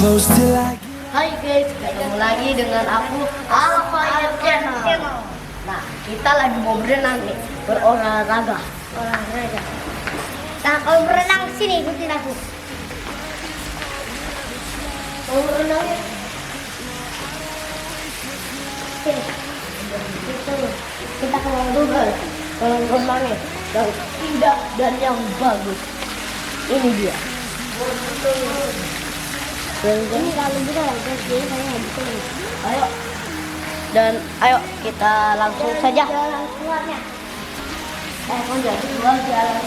Hai guys, ketemu lagi dengan aku Alkhair channel. Nah, kita lagi mau berenang nih, berolahraga. Olahraga. Nah, kalau berenang sini ikutin aku. Mau berenang ya? Sini. Itu. Kita ke bawah dulu. Kalau berenangnya yang indah dan yang bagus. Ini dia. Ini kalau juga ya, guys, jadi saya nggak bisa. Ayo. Dan ayo kita langsung saja. Jalan keluarnya. Kau jadi keluar jalan.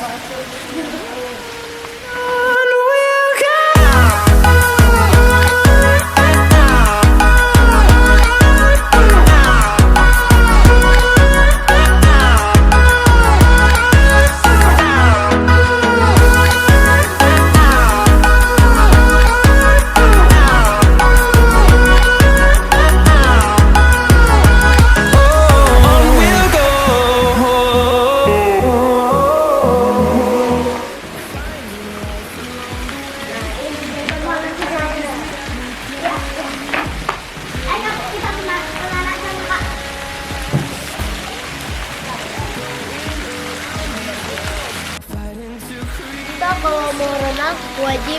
Kita kalau mau renang wajib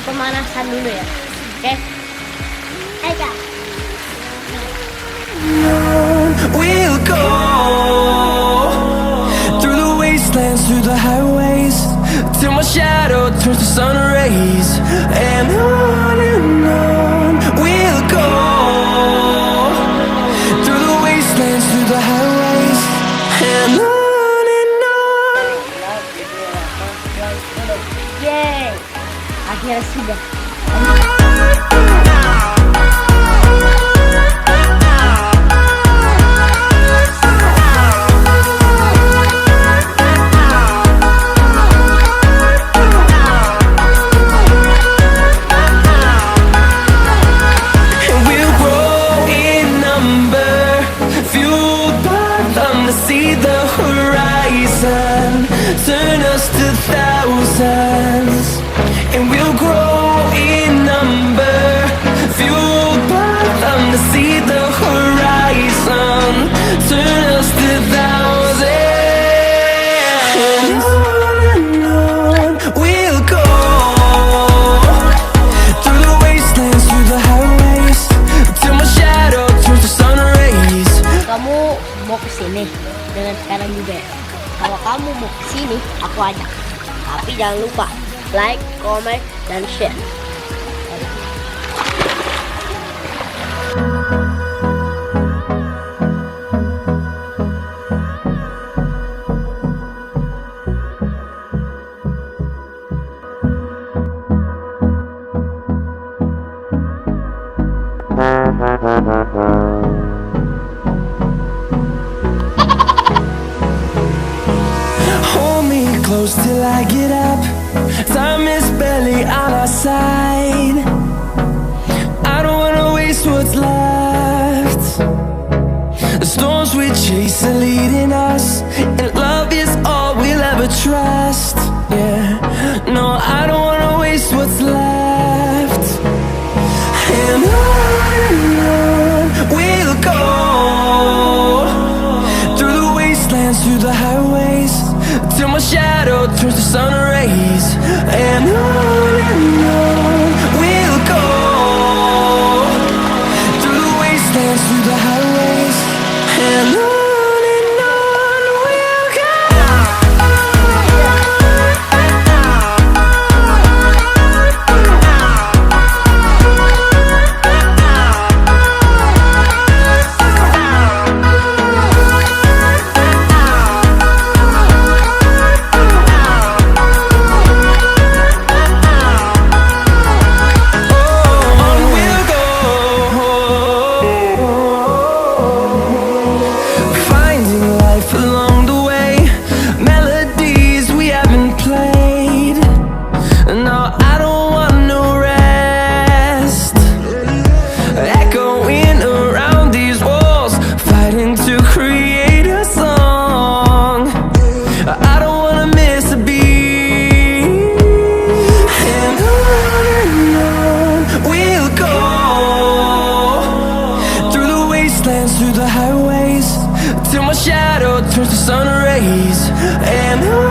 pemanasan dulu ya. Oke? Ayo Kak. We'll go through the wastelands, through the highways, till my shadow turns to sun rays, and on we'll go through the wastelands, through the highways, and on. Yeay. Akhirnya sudah. Turn us to thousands, and we'll grow in number, fueled by them to see the horizon. Turn us to thousands, and on we'll go through the wastelands, through the highways, till my shadow turns to sun rays. Kamu mau ke sini dengan sekarang juga ya. Kalau kamu mau ke sini, aku ajak. Tapi jangan lupa like, comment, dan share. Close till I get up. Time is barely on our side. I don't wanna waste what's left. The storms we chase are leading us, and love is all we'll ever trust. Yeah, no, I don't wanna waste what's left. And on we'll go through the wastelands, through the highways, till my shadow turns to sun rays, and on we'll go through the wastelands, through the highways, and on we'll go. shadow turns to sun rays, and